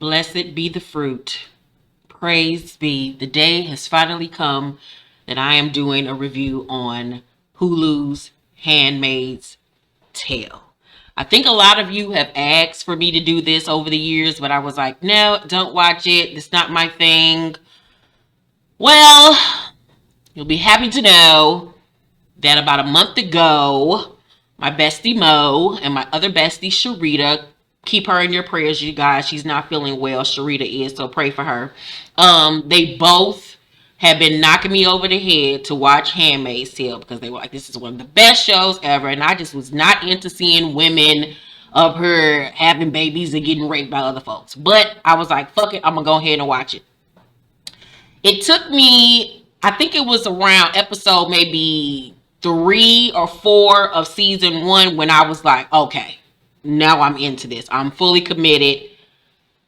Blessed be the fruit. Praise be. The day has finally come that I am doing a review on Hulu's Handmaid's Tale. I think a lot of you have asked for me to do this over the years, but I was like, no, don't watch it. It's not my thing. Well, you'll be happy to know that about a month ago, my bestie Mo and my other bestie Sharita, keep her in your prayers, you guys. She's not feeling well. Sharita is, so pray for her. They both have been knocking me over the head to watch Handmaid's Tale because they were like, this is one of the best shows ever. And I just was not into seeing women of her having babies and getting raped by other folks. But I was like, fuck it, I'm going to go ahead and watch it. It took me, I think it was around episode maybe 3 or 4 of season 1 when I was like, okay, now I'm into this. I'm fully committed.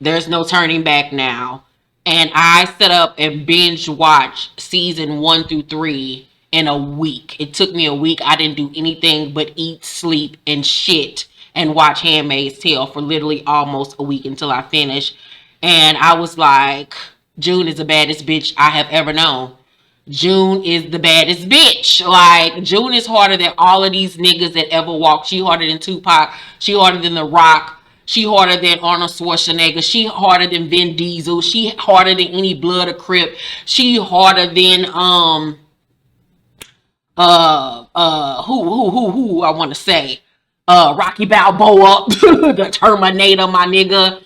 There's no turning back now. And I set up and binge watched season 1 through 3 in a week. It took me a week. I didn't do anything but eat, sleep, and shit and watch Handmaid's Tale for literally almost a week until I finished. And I was like, June is the baddest bitch I have ever known. June is the baddest bitch. Like, June is harder than all of these niggas that ever walked. She harder than Tupac. She harder than The Rock. She harder than Arnold Schwarzenegger. She harder than Vin Diesel. She harder than any Blood or Crip. She harder than who I want to say, Rocky Balboa, the Terminator, my nigga.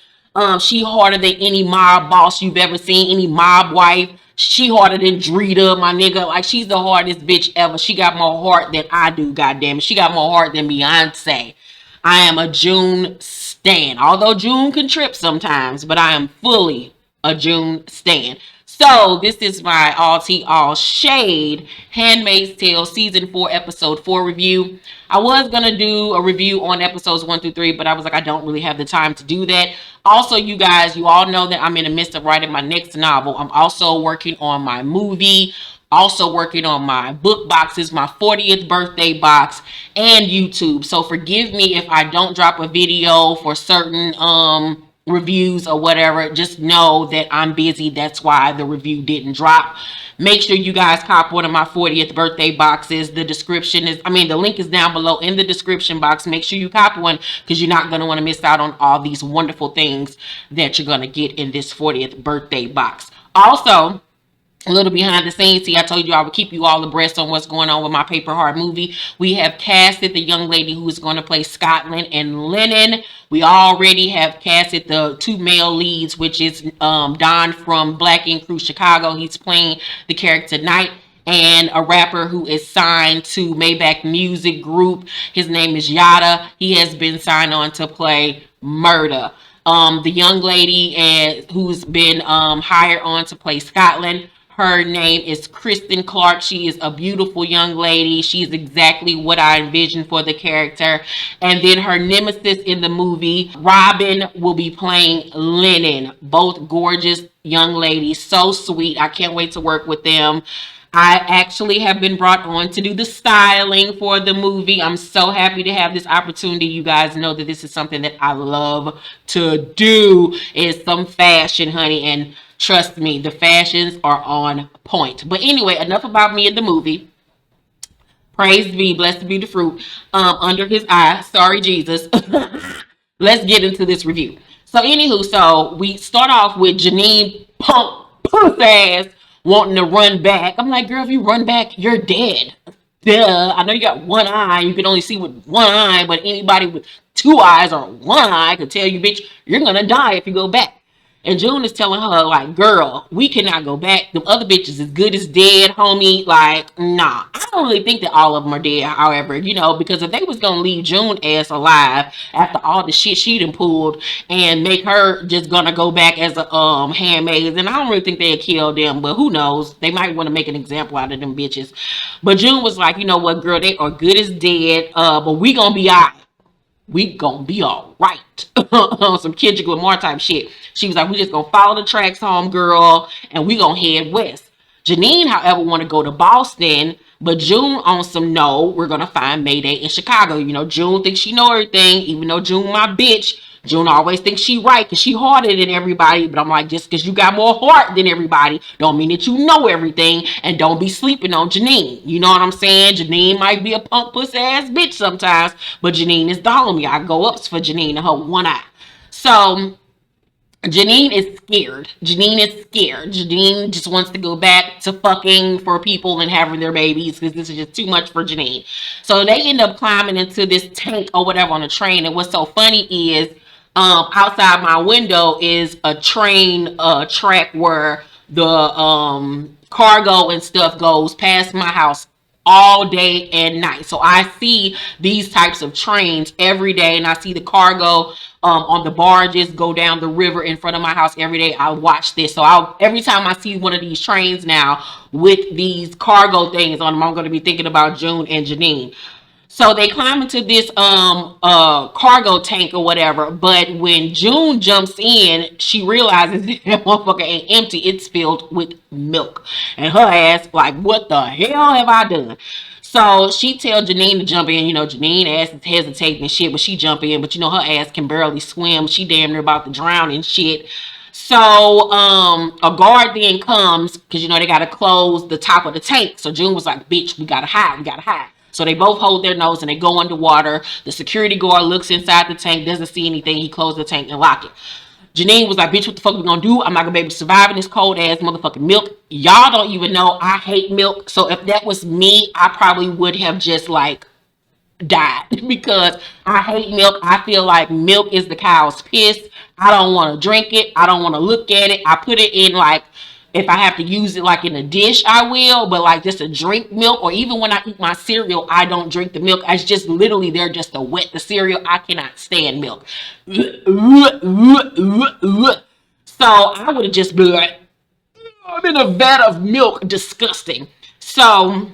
She harder than any mob boss you've ever seen, any mob wife. She harder than Rita, my nigga. Like, she's the hardest bitch ever. She got more heart than I do, goddamn it. She got more heart than Beyonce. I am a June stan. Although June can trip sometimes, but I am fully a June stan. So this is my all tea, all shade Handmaid's Tale season 4 episode 4 review. I was going to do a review on episodes 1 through 3, but I was like, I don't really have the time to do that. Also, you guys, you all know that I'm in the midst of writing my next novel. I'm also working on my movie, also working on my book boxes, my 40th birthday box, and YouTube. So forgive me if I don't drop a video for certain reviews or whatever. Just know that I'm busy. That's why the review didn't drop. Make sure you guys cop one of my 40th birthday boxes. The link is down below in the description box. Make sure you cop one because you're not going to want to miss out on all these wonderful things that you're going to get in this 40th birthday box. Also, a little behind the scenes. See, I told you I would keep you all abreast on what's going on with my Paper Heart movie. We have casted the young lady who is going to play Scotland and Lennon. We already have casted the 2 male leads, which is Don from Black Ink Crew Chicago. He's playing the character Knight, and a rapper who is signed to Maybach Music Group. His name is Yada. He has been signed on to play Murder. The young lady who's been hired on to play Scotland, her name is Kristen Clark. She is a beautiful young lady. She's exactly what I envisioned for the character. And then her nemesis in the movie, Robin, will be playing Lennon. Both gorgeous young ladies. So sweet. I can't wait to work with them. I actually have been brought on to do the styling for the movie. I'm so happy to have this opportunity. You guys know that this is something that I love to do, is some fashion, honey. And trust me, the fashions are on point. But anyway, enough about me in the movie. Praise be, blessed be the fruit under his eye. Sorry, Jesus. Let's get into this review. So anywho, so we start off with Janine puss ass wanting to run back. I'm like, girl, if you run back, you're dead. Duh. I know you got one eye. You can only see with one eye, but anybody with 2 eyes or one eye could tell you, bitch, you're going to die if you go back. And June is telling her, like, girl, we cannot go back. The other bitches as good as dead, homie. Like, nah. I don't really think that all of them are dead, however, because if they was gonna leave June ass alive after all the shit she done pulled and make her just gonna go back as a handmaid, then I don't really think they'd kill them. But who knows? They might want to make an example out of them bitches. But June was like, you know what, girl, they are good as dead. But we gonna be alright. We gonna be all right. Some Kendrick Lamar type shit. She was like, we just gonna follow the tracks home, girl, and we gonna head west. Janine, however, want to go to Boston, but June on some no, we're gonna find Mayday in Chicago. June thinks she know everything, even though June my bitch. June always thinks she right because she harder than everybody. But I'm like, just because you got more heart than everybody don't mean that you know everything. And don't be sleeping on Janine. You know what I'm saying? Janine might be a punk pussy ass bitch sometimes, but Janine is the homie. I go ups for Janine and her one eye. So Janine is scared. Janine is scared. Janine just wants to go back to fucking for people and having their babies because this is just too much for Janine. So they end up climbing into this tank or whatever on the train. And what's so funny is outside my window is a train track where the cargo and stuff goes past my house all day and night. So I see these types of trains every day, and I see the cargo on the barges go down the river in front of my house every day. I watch this. So every time I see one of these trains now with these cargo things on them, I'm going to be thinking about June and Janine. So they climb into this cargo tank or whatever. But when June jumps in, she realizes that motherfucker ain't empty. It's filled with milk. And her ass like, what the hell have I done? So she tells Janine to jump in. Janine ass is hesitating and shit, but she jump in. But her ass can barely swim. She damn near about to drown and shit. So a guard then comes because they gotta close the top of the tank. So June was like, bitch, we gotta hide. So they both hold their nose and they go underwater. The security guard looks inside the tank, doesn't see anything. He closed the tank and locked it. Janine was like, bitch, what the fuck we gonna do? I'm not gonna be able to survive in this cold ass motherfucking milk. Y'all don't even know I hate milk. So if that was me, I probably would have just like died because I hate milk. I feel like milk is the cow's piss. I don't want to drink it. I don't want to look at it. I put it in like, if I have to use it like in a dish, I will. But like just to drink milk, or even when I eat my cereal, I don't drink the milk. It's just literally there just to wet the cereal. I cannot stand milk. So I would have just been like, I'm in a vat of milk. Disgusting. So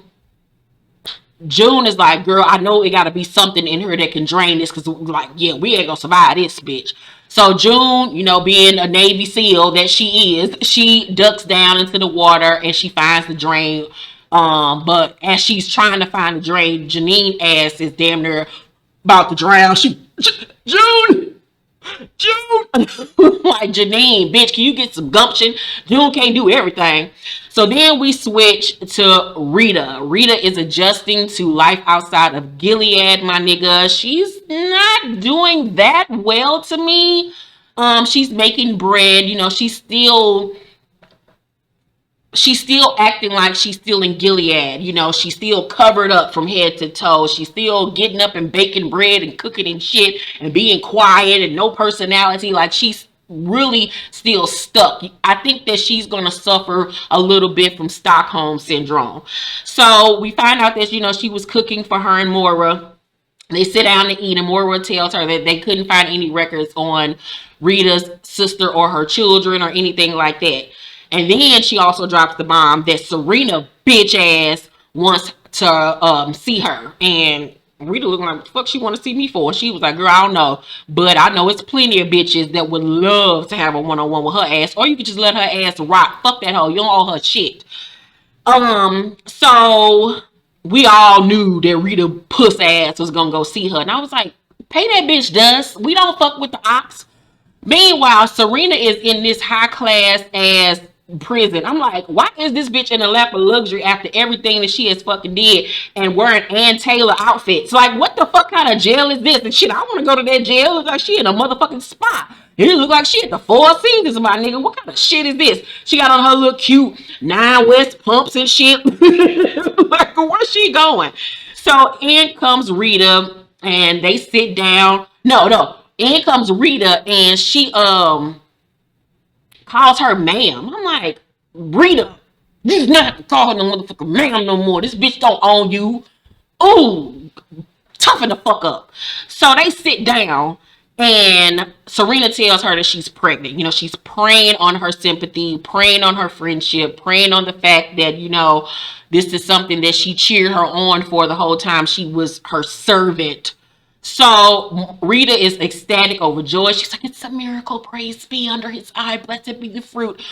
June is like, girl, I know it got to be something in her that can drain this because, like, yeah, we ain't going to survive this, bitch. So June, being a Navy SEAL that she is, she ducks down into the water and she finds the drain. But as she's trying to find the drain, Janine ass is damn near about to drown. June! Like, Janine, bitch, can you get some gumption? June can't do everything. So then we switch to Rita. Rita is adjusting to life outside of Gilead, my nigga. She's not doing that well to me. She's making bread. She's still acting like she's still in Gilead. She's still covered up from head to toe. She's still getting up and baking bread and cooking and shit and being quiet and no personality. Like, she's really still stuck. I think that she's going to suffer a little bit from Stockholm syndrome. So we find out that, she was cooking for her and Moira. They sit down to eat, and Moira tells her that they couldn't find any records on Rita's sister or her children or anything like that. And then she also drops the bomb that Serena bitch ass wants to see her. And Rita looking like, what the fuck she want to see me for? She was like, girl, I don't know. But I know it's plenty of bitches that would love to have a one-on-one with her ass. Or you could just let her ass rock. Fuck that hoe. You don't owe her shit. So we all knew that Rita puss ass was gonna go see her. And I was like, pay that bitch dust. We don't fuck with the ops. Meanwhile, Serena is in this high class ass prison. I'm like, why is this bitch in a lap of luxury after everything that she has fucking did and wearing Ann Taylor outfits? Like, what the fuck kind of jail is this? And shit, I want to go to that jail. It looks like she in a motherfucking spa. It look like she at the Four Seasons, my nigga. What kind of shit is this? She got on her little cute Nine West pumps and shit. Like, where's she going? So in comes Rita and they sit down. No. In comes Rita and she calls her ma'am. I'm like, Rita, you not have to call her no motherfucker ma'am no more. This bitch don't own you. Ooh, toughen the fuck up. So they sit down and Serena tells her that she's pregnant. You know, she's preying on her sympathy, preying on her friendship, preying on the fact that, you know, this is something that she cheered her on for the whole time she was her servant. So Rita is ecstatic, overjoyed. She's like, it's a miracle. Praise be under his eye. Blessed be the fruit.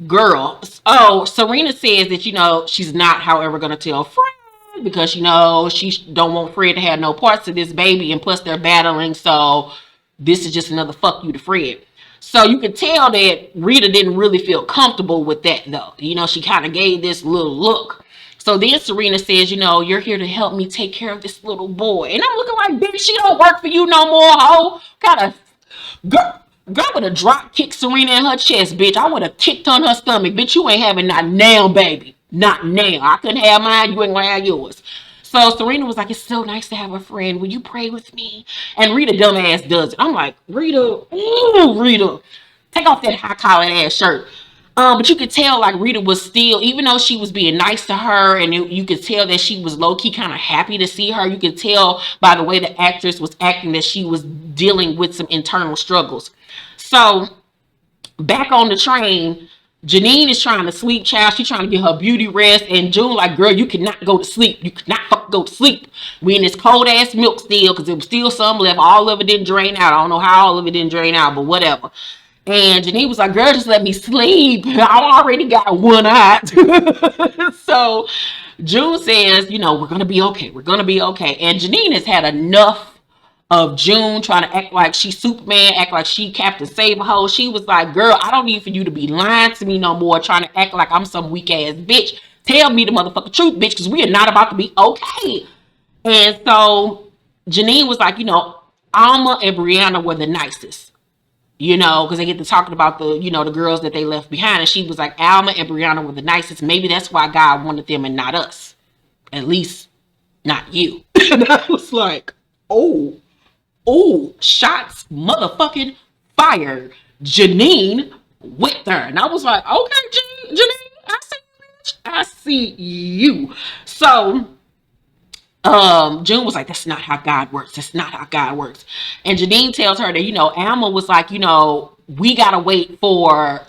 Girl. Oh, Serena says that, you know, she's not, however, going to tell Fred because, you know, she don't want Fred to have no parts of this baby. And plus they're battling. So this is just another fuck you to Fred. So you can tell that Rita didn't really feel comfortable with that, though. You know, she kind of gave this little look. So then Serena says, you know, you're here to help me take care of this little boy. And I'm looking like, bitch, she don't work for you no more, hoe. Kind of girl would have drop kicked Serena in her chest, bitch. I would have kicked on her stomach. Bitch, you ain't having not now, baby. Not now. I couldn't have mine. You ain't gonna have yours. So Serena was like, it's so nice to have a friend. Will you pray with me? And Rita dumbass does it. I'm like, Rita, ooh, Rita, take off that high collared ass shirt. But you could tell like Rita was still, even though she was being nice to her, and you could tell that she was low key kind of happy to see her. You could tell by the way the actress was acting that she was dealing with some internal struggles. So back on the train, Janine is trying to sleep, child. She's trying to get her beauty rest. And June like, girl, you cannot go to sleep. You cannot fucking go to sleep. We in this cold ass milk still, because there was still some left. All of it didn't drain out. I don't know how all of it didn't drain out, but whatever. And Janine was like, girl, just let me sleep. I already got one eye. So June says, you know, we're going to be okay. We're going to be okay. And Janine has had enough of June trying to act like she's Superman, act like she Captain Save-A-Ho. She was like, girl, I don't need for you to be lying to me no more, trying to act like I'm some weak ass bitch. Tell me the motherfucking truth, bitch, because we are not about to be okay. And so Janine was like, you know, Alma and Brianna were the nicest. You know, because they get to talking about the, you know, the girls that they left behind. And she was like, Alma and Brianna were the nicest. Maybe that's why God wanted them and not us. At least, not you. And I was like, oh, shots motherfucking fired. Janine with her. And I was like, okay, Janine, I see you, bitch. I see you. So June was like, that's not how God works. That's not how God works. And Janine tells her that, you know, Alma was like, you know, we gotta wait for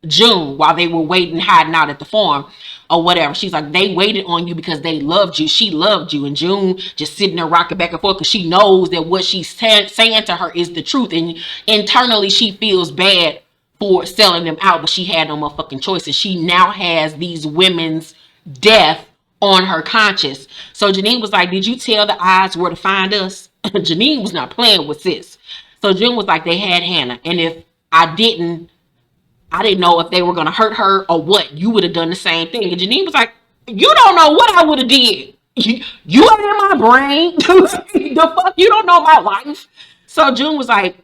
June while they were waiting, hiding out at the farm or whatever. She's like, they waited on you because they loved you. She loved you. And June just sitting there rocking back and forth because she knows that what she's saying to her is the truth. And internally she feels bad for selling them out, but she had no motherfucking choice. And she now has these women's death on her conscience. So Janine was like, did you tell the eyes where to find us? Janine was not playing with sis. So June was like, they had Hannah. And if I didn't know if they were going to hurt her or what. You would have done the same thing. And Janine was like, you don't know what I would have did. You ain't in my brain. The fuck? You don't know my life. So June was like,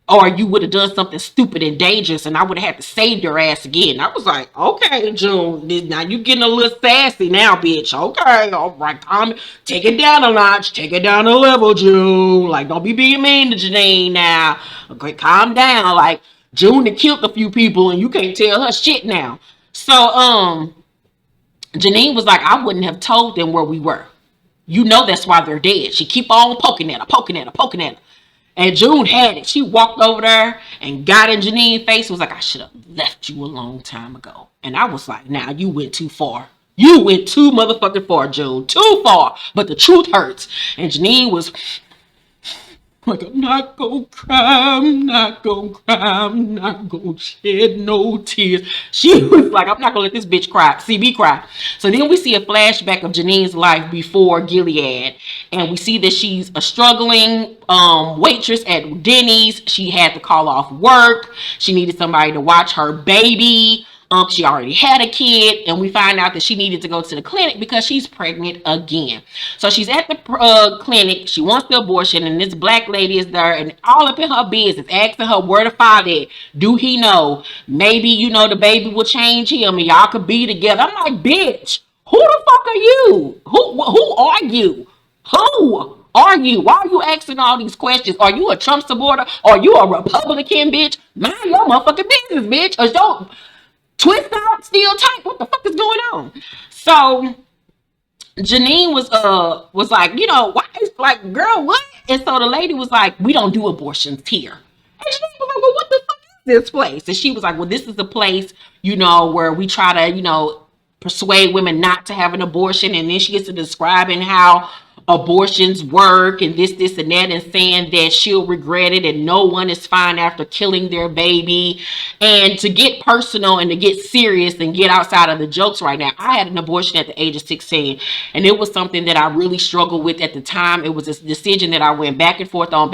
or you would have done something stupid and dangerous and I would have had to save your ass again. I was like, okay, June, now you getting a little sassy now, bitch. Okay, all right, take it down a notch. Take it down a level, June. Like, don't be being mean to Janine now. Okay, calm down. Like, June had killed a few people and you can't tell her shit now. So, Janine was like, I wouldn't have told them where we were. You know that's why they're dead. She keep on poking at her. And June had it. She walked over there and got in Janine's face. Was like, I should have left you a long time ago. And I was like, nah, you went too far. You went too motherfucking far, June. Too far. But the truth hurts. And Janine was like, I'm not gonna cry, I'm not gonna shed no tears. She was like, I'm not gonna let this bitch cry, see me cry. So then we see a flashback of Janine's life before Gilead. And we see that she's a struggling waitress at Denny's. She had to call off work. She needed somebody to watch her baby. She already had a kid, and we find out that she needed to go to the clinic because she's pregnant again. So she's at the clinic. She wants the abortion, and this black lady is there and all up in her business, asking her where to find it. Do he know? Maybe, you know, the baby will change him and y'all could be together. I'm like, bitch, who the fuck are you? Who are you? Who? Are you? Why are you asking all these questions? Are you a Trump supporter? Are you a Republican, bitch? Mind your motherfucking business, bitch. Or don't twist out, still tight. What the fuck is going on? So Janine was like, you know, why is like, girl, what? And so the lady was like, we don't do abortions here. And Janine was like, well, what the fuck is this place? And she was like, well, this is the place, you know, where we try to, you know, persuade women not to have an abortion. And then she gets to describing how abortions work and this and that, and saying that she'll regret it and no one is fine after killing their baby. And to get personal and to get serious and get outside of the jokes right now, I had an abortion at the age of 16, and it was something that I really struggled with at the time. It was a decision that I went back and forth on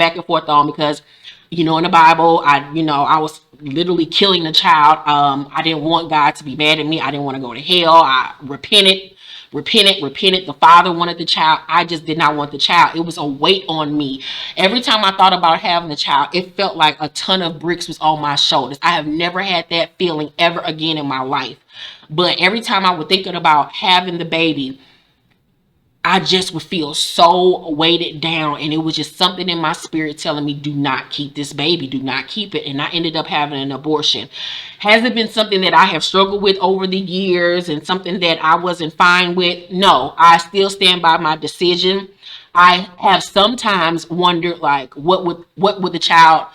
because, you know, in the Bible, I was literally killing a child. I didn't want God to be mad at me. I didn't want to go to hell. I repented. The father wanted the child. I just did not want the child. It was a weight on me. Every time I thought about having a child, it felt like a ton of bricks was on my shoulders. I have never had that feeling ever again in my life. But every time I would think about having the baby, I just would feel so weighted down, and it was just something in my spirit telling me, do not keep this baby, do not keep it. And I ended up having an abortion. Has it been something that I have struggled with over the years and something that I wasn't fine with? No, I still stand by my decision. I have sometimes wondered, like, what would the child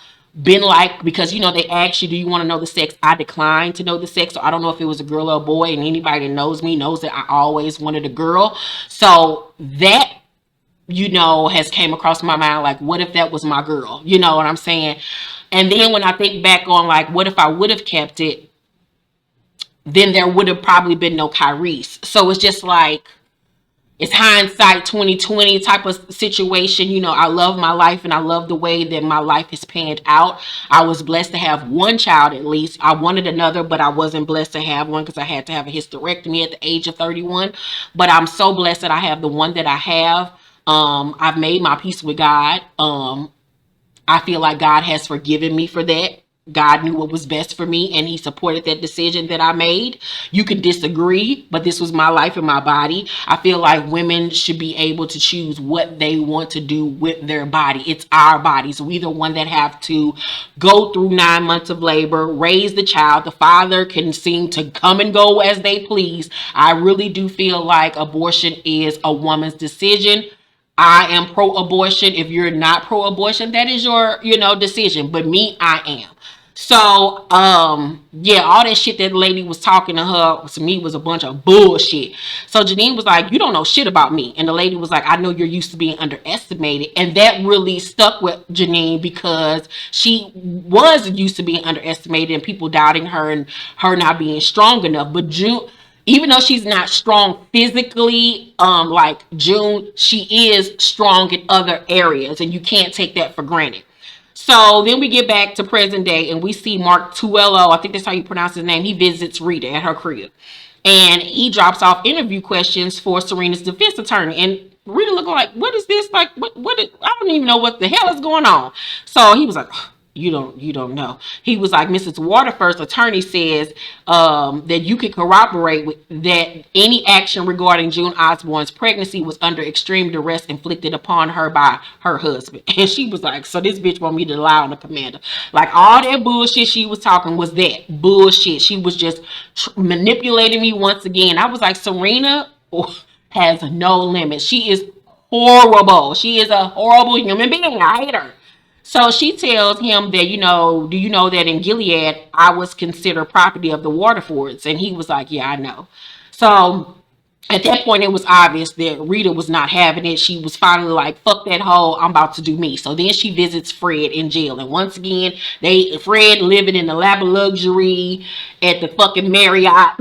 been like, because you know they ask you, do you want to know the sex? I declined to know the sex, so I don't know if it was a girl or a boy, and anybody that knows me knows that I always wanted a girl. So that, you know, has came across my mind, like, what if that was my girl? You know what I'm saying? And then when I think back on, like, what if I would have kept it, then there would have probably been no Kyrie's. So it's just like, it's hindsight 2020 type of situation. You know, I love my life and I love the way that my life has panned out. I was blessed to have one child at least. I wanted another, but I wasn't blessed to have one because I had to have a hysterectomy at the age of 31. But I'm so blessed that I have the one that I have. I've made my peace with God. I feel like God has forgiven me for that. God knew what was best for me, and he supported that decision that I made. You can disagree, but this was my life and my body. I feel like women should be able to choose what they want to do with their body. It's our bodies. We're the one that have to go through 9 months of labor, raise the child. The father can seem to come and go as they please. I really do feel like abortion is a woman's decision. I am pro-abortion. If you're not pro-abortion, that is your, you know, decision. But me, I am. So, yeah, all that shit that lady was talking to me was a bunch of bullshit. So Janine was like, you don't know shit about me. And the lady was like, I know you're used to being underestimated. And that really stuck with Janine because she was used to being underestimated and people doubting her and her not being strong enough. But June, even though she's not strong physically, like June, she is strong in other areas, and you can't take that for granted. So then we get back to present day, and we see Mark Tuello, I think that's how you pronounce his name. He visits Rita at her crib, and he drops off interview questions for Serena's defense attorney. And Rita looking like, what is this? Like, I don't even know what the hell is going on. So he was like, you don't know. He was like, Mrs. Waterford's attorney says that you can corroborate with that any action regarding June Osborne's pregnancy was under extreme duress inflicted upon her by her husband. And she was like, so this bitch want me to lie on the commander. Like, all that bullshit she was talking was that bullshit. She was just manipulating me once again. I was like, Serena has no limit. She is horrible. She is a horrible human being. I hate her. So she tells him that, you know, do you know that in Gilead, I was considered property of the Waterfords? And he was like, yeah, I know. So at that point, it was obvious that Rita was not having it. She was finally like, fuck that hoe, I'm about to do me. So then she visits Fred in jail. And once again, Fred living in the lap of luxury at the fucking Marriott.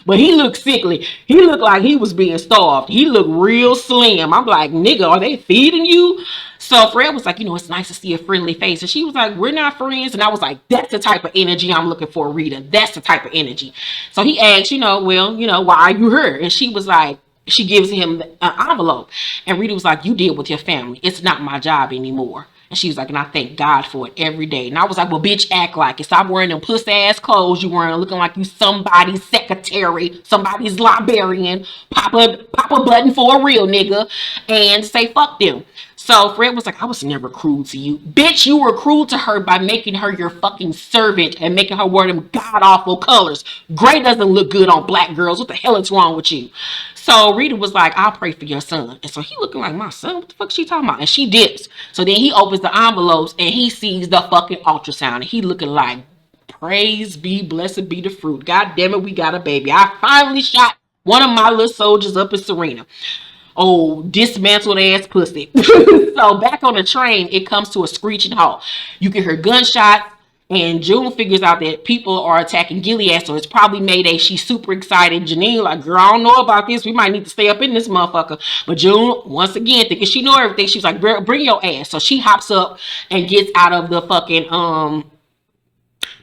But he looked sickly. He looked like he was being starved. He looked real slim. I'm like, nigga, are they feeding you? So Fred was like, you know, it's nice to see a friendly face. And she was like, we're not friends. And I was like, that's the type of energy I'm looking for, Rita. That's the type of energy. So he asked, you know, well, you know, why are you here? And she was like, she gives him an envelope. And Rita was like, you deal with your family. It's not my job anymore. And she was like, and I thank God for it every day. And I was like, well, bitch, act like it. Stop wearing them pussy ass clothes you wearing, looking like you somebody's secretary, somebody's librarian. Pop a button for a real nigga and say fuck them. So Fred was like, I was never cruel to you. Bitch, you were cruel to her by making her your fucking servant and making her wear them god awful colors. Gray doesn't look good on black girls. What the hell is wrong with you? So Rita was like, I'll pray for your son. And so he looking like, my son? What the fuck is she talking about? And she dips. So then he opens the envelopes and he sees the fucking ultrasound. And he looking like, praise be, blessed be the fruit. God damn it, we got a baby. I finally shot one of my little soldiers up in Serena. Oh, dismantled ass pussy. So back on the train, it comes to a screeching halt. You can hear gunshots, and June figures out that people are attacking Gilead, so it's probably Mayday. She's super excited. Janine, like, girl, I don't know about this. We might need to stay up in this motherfucker. But June, once again, thinking she know everything, she's like, bring your ass. So she hops up and gets out of the fucking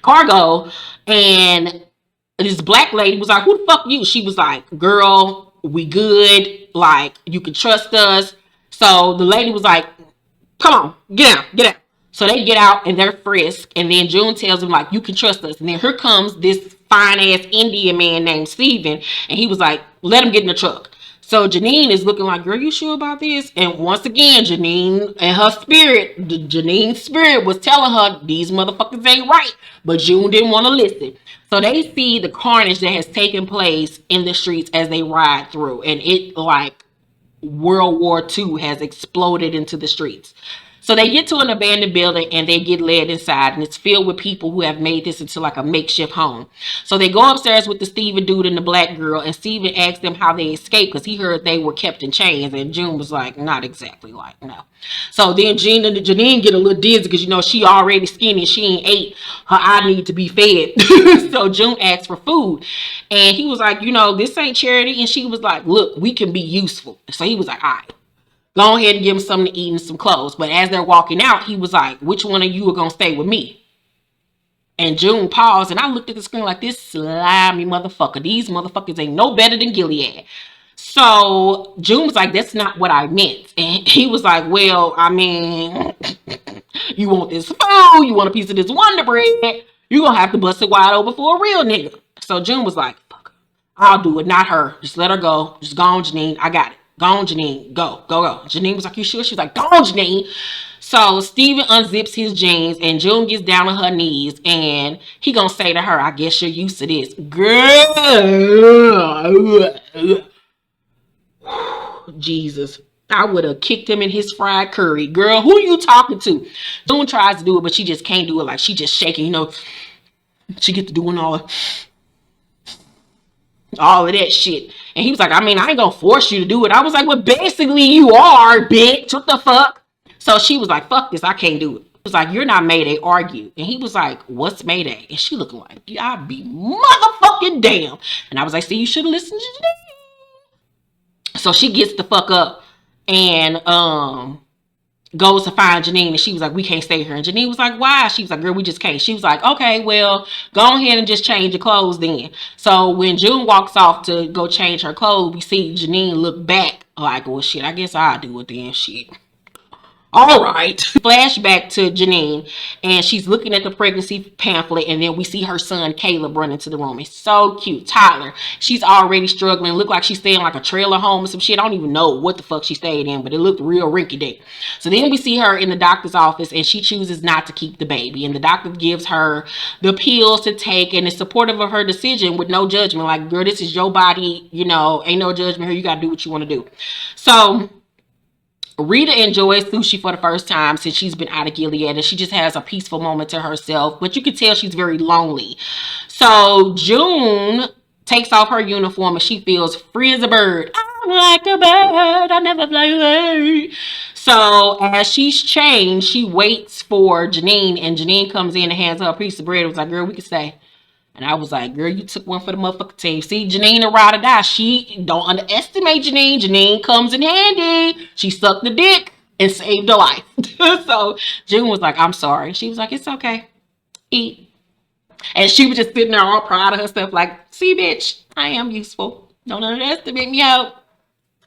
cargo, and this black lady was like, who the fuck you? She was like, girl, we good. Like, you can trust us. So the lady was like, come on, get out. So they get out and they're frisked. And then June tells them, like, you can trust us. And then here comes this fine ass Indian man named Steven. And he was like, let him get in the truck. So Janine is looking like, girl, you sure about this? And once again, Janine and her spirit, Janine's spirit was telling her these motherfuckers ain't right. But June didn't want to listen. So they see the carnage that has taken place in the streets as they ride through. And it, like, World War II has exploded into the streets. So they get to an abandoned building and they get led inside, and it's filled with people who have made this into like a makeshift home. So they go upstairs with the Steven dude and the black girl, and Steven asks them how they escaped because he heard they were kept in chains, and June was like, not exactly, like, no. So then Jean and Janine get a little dizzy because, you know, she already skinny, she ain't ate, her eye need to be fed. So June asked for food, and he was like, you know, this ain't charity, and she was like, look, we can be useful. So he was like, all right, go ahead and give him something to eat and some clothes. But as they're walking out, he was like, which one of you are going to stay with me? And June paused, and I looked at the screen like, this slimy motherfucker. These motherfuckers ain't no better than Gilead. So June was like, that's not what I meant. And he was like, well, I mean, you want this food, you want a piece of this Wonder Bread, you're going to have to bust it wide open for a real nigga. So June was like, fuck, I'll do it, not her. Just let her go. Just go on, Janine. I got it. Go on, Janine. Go. Janine was like, you sure? She was like, go on, Janine. So Steven unzips his jeans and June gets down on her knees and he gonna say to her, I guess you're used to this. Girl. Jesus. I would have kicked him in his fried curry. Girl, who are you talking to? June tries to do it, but she just can't do it. Like, she just shaking, you know. She get to doing all of that shit. And he was like, I mean, I ain't gonna force you to do it. I was like, well, basically you are, bitch. What the fuck? So she was like, fuck this, I can't do it. He was like, you're not Mayday, argue. And he was like, what's Mayday? And she looking like, yeah, I'd be motherfucking damn. And I was like, see, you should have listened to me. So she gets the fuck up and goes to find Janine, and she was like, we can't stay here. And Janine was like, why? She was like, girl, we just can't. She was like, okay, well, go ahead and just change your clothes then. So when June walks off to go change her clothes, we see Janine look back like, well, shit, I guess I'll do it then. Shit. All right. Flashback to Janine, and she's looking at the pregnancy pamphlet, and then we see her son Caleb run into the room. It's so cute. Tyler, she's already struggling. Look like she's staying like a trailer home or some shit. I don't even know what the fuck she stayed in, but it looked real rinky-dink. So then we see her in the doctor's office, and she chooses not to keep the baby, and the doctor gives her the pills to take and is supportive of her decision with no judgment. Like, girl, this is your body, you know, ain't no judgment here. You gotta do what you want to do. So Rita enjoys sushi for the first time since she's been out of Gilead, and she just has a peaceful moment to herself, but you can tell she's very lonely. So June takes off her uniform and she feels free as a bird. I'm like a bird, I never fly away. So as she's changed, she waits for Janine, and Janine comes in and hands her a piece of bread and was like, girl, we can stay. And I was like, girl, you took one for the motherfucking team. See, Janine a ride or die. She don't underestimate Janine. Janine comes in handy. She sucked the dick and saved her life. So June was like, I'm sorry. She was like, it's okay. Eat. And she was just sitting there all proud of herself like, see, bitch, I am useful. Don't underestimate me out.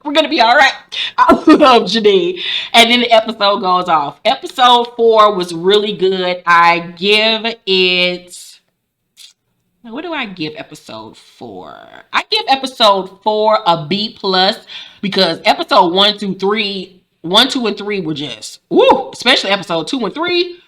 We're gonna be all right. I love Janine. And then the episode goes off. Episode 4 was really good. I give it. What do I give episode 4? I give episode 4 a B+ because episode 1 through 3, 1, 2, and 3 were just woo, especially episode 2 and 3.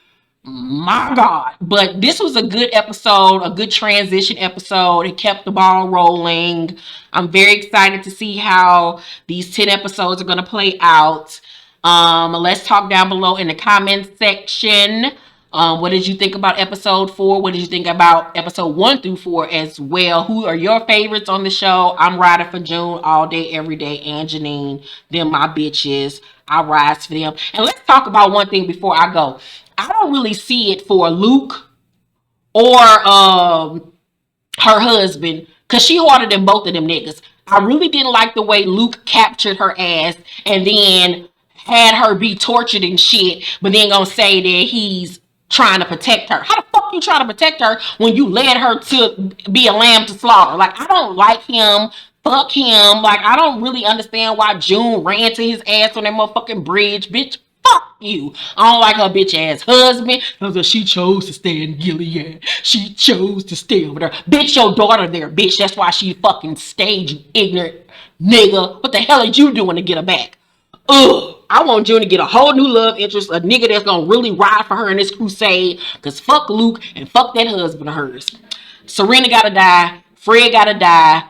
My God. But this was a good episode, a good transition episode. It kept the ball rolling. I'm very excited to see how these 10 episodes are going to play out. Let's talk down below in the comments section. What did you think about episode 4? What did you think about episode 1 through 4 as well? Who are your favorites on the show? I'm riding for June all day, every day, and Janine. Them my bitches. I rise for them. And let's talk about one thing before I go. I don't really see it for Luke or her husband, because she harder than both of them niggas. I really didn't like the way Luke captured her ass and then had her be tortured and shit, but then gonna say that he's trying to protect her. How the fuck you trying to protect her when you led her to be a lamb to slaughter? Like, I don't like him. Fuck him. Like, I don't really understand why June ran to his ass on that motherfucking bridge. Bitch, fuck you. I don't like her bitch ass husband. Because she chose to stay in Gilead. She chose to stay over there. Bitch, your daughter there, bitch. That's why she fucking stayed, you ignorant nigga. What the hell are you doing to get her back? Ugh. I want June to get a whole new love interest, a nigga that's gonna really ride for her in this crusade. Cause fuck Luke and fuck that husband of hers. Serena gotta die. Fred gotta die.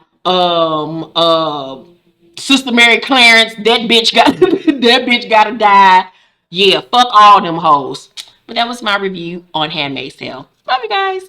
Sister Mary Clarence, that bitch got that bitch gotta die. Yeah, fuck all them hoes. But that was my review on Handmaid's Tale. Love you guys.